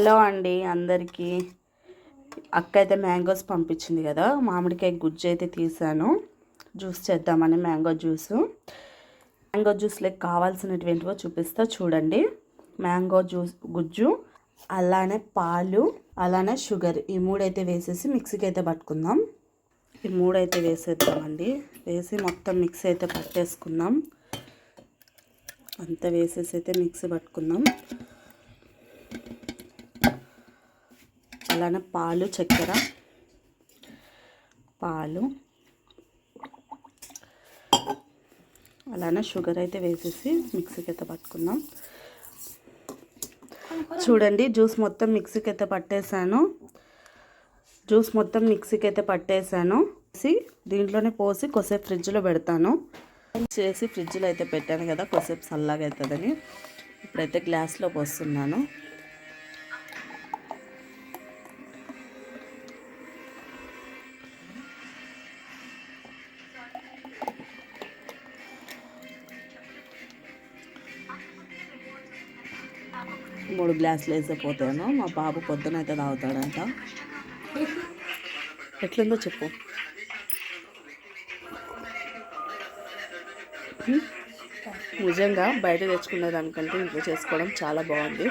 Hello అండి అందరికీ. అక్క అయితే మ్యాంగోస్ పంపించింది కదా, మామిడికాయ గుజ్జు అయితే తీసాను. జ్యూస్ చేద్దామని మ్యాంగో జ్యూస్లోకి కావాల్సినటువంటివో చూపిస్తా చూడండి. మ్యాంగో జ్యూస్ గుజ్జు, అలానే పాలు, అలానే షుగర్, ఈ మూడైతే వేసేసి మిక్సీకి అయితే పట్టుకుందాం. ఈ మూడైతే వేసేద్దామండి. వేసి మొత్తం మిక్సీ అయితే పట్టేసుకుందాం. అంతా వేసేసి అయితే మిక్సీ పట్టుకుందాం. అలానే పాలు, చక్కెర, పాలు, అలానే షుగర్ అయితే వేసేసి మిక్సీకి అయితే పట్టుకుందాం. చూడండి, జ్యూస్ మొత్తం మిక్సీకి అయితే పట్టేశాను. దీంట్లోనే పోసి కొద్దిసేపు ఫ్రిడ్జ్లో పెడతాను. ఫ్రిడ్జ్లో అయితే పెట్టాను కదా, కొద్దిసేపు చల్లగా అవుతుందని ఇప్పుడైతే గ్లాస్లో పోస్తున్నాను. మూడు గ్లాసులు వేసిపోతాను. మా బాబు పొద్దున అయితే తాగుతాడంట. ఎట్లుందో చెప్పు. నిజంగా బయట తెచ్చుకునే దానికంటే ఇంట్లో చేసుకోవడం చాలా బాగుంది.